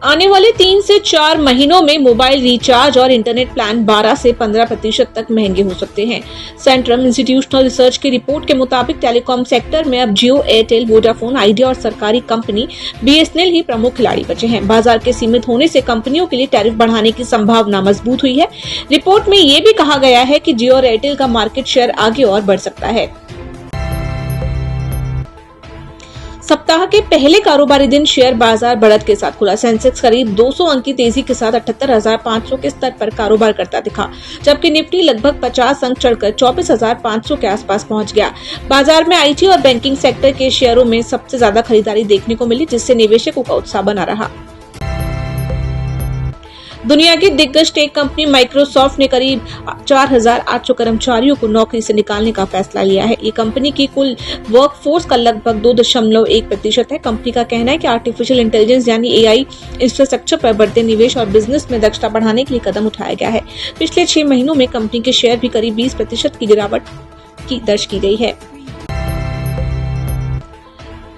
आने वाले 3 से 4 महीनों में मोबाइल रिचार्ज और इंटरनेट प्लान 12 से 15% तक महंगे हो सकते हैं। सेंट्रम इंस्टीट्यूशनल रिसर्च की रिपोर्ट के मुताबिक टेलीकॉम सेक्टर में अब जियो, एयरटेल, वोडाफोन आइडिया और सरकारी कंपनी बीएसएनएल ही प्रमुख खिलाड़ी बचे हैं। बाजार के सीमित होने से कंपनियों के लिए टैरिफ बढ़ाने की संभावना मजबूत हुई है। रिपोर्ट में ये भी कहा गया है कि जियो और एयरटेल का मार्केट शेयर आगे और बढ़ सकता है। सप्ताह के पहले कारोबारी दिन शेयर बाजार बढ़त के साथ खुला। सेंसेक्स करीब 200 अंक की तेजी के साथ 78,500 के स्तर पर कारोबार करता दिखा, जबकि निफ्टी लगभग 50 अंक चढ़कर 24,500 के आसपास पहुंच गया। बाजार में आईटी और बैंकिंग सेक्टर के शेयरों में सबसे ज्यादा खरीदारी देखने को मिली, जिससे निवेशकों का उत्साह बना रहा। दुनिया की दिग्गज टेक कंपनी माइक्रोसॉफ्ट ने करीब 4,800 कर्मचारियों को नौकरी से निकालने का फैसला लिया है। ये कंपनी की कुल वर्कफोर्स का लगभग 2.1% है। कंपनी का कहना है कि आर्टिफिशियल इंटेलिजेंस यानी एआई इंफ्रास्ट्रक्चर पर बढ़ते निवेश और बिजनेस में दक्षता बढ़ाने के लिए कदम उठाया गया है। पिछले 6 महीनों में कंपनी के शेयर भी करीब 20% की गिरावट की दर्ज की गई है।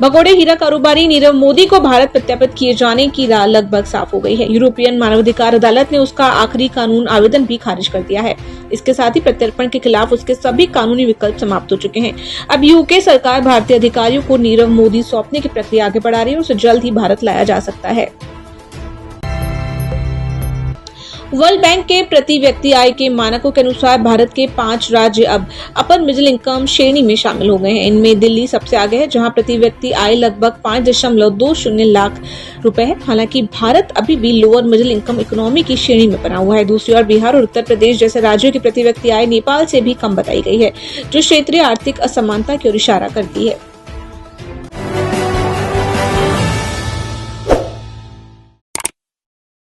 भगोड़े हीरा कारोबारी नीरव मोदी को भारत प्रत्यार्पित किए जाने की राह लगभग साफ हो गई है। यूरोपियन मानवाधिकार अदालत ने उसका आखिरी कानून आवेदन भी खारिज कर दिया है। इसके साथ ही प्रत्यर्पण के खिलाफ उसके सभी कानूनी विकल्प समाप्त हो चुके हैं। अब यूके सरकार भारतीय अधिकारियों को नीरव मोदी सौंपने की प्रक्रिया आगे बढ़ा रही है और उसे जल्द ही भारत लाया जा सकता है। वर्ल्ड बैंक के प्रति व्यक्ति आय के मानकों के अनुसार भारत के 5 राज्य अब अपर मिडिल इनकम श्रेणी में शामिल हो गए हैं। इनमें दिल्ली सबसे आगे है, जहां प्रति व्यक्ति आय लगभग 5.20 लाख रुपए है। हालांकि भारत अभी भी लोअर मिडिल इनकम इकोनॉमी की श्रेणी में बना हुआ है। दूसरी ओर बिहार और उत्तर प्रदेश जैसे राज्यों की प्रति व्यक्ति आय नेपाल से भी कम बताई गई है, जो क्षेत्रीय आर्थिक असमानता की ओर इशारा करती है।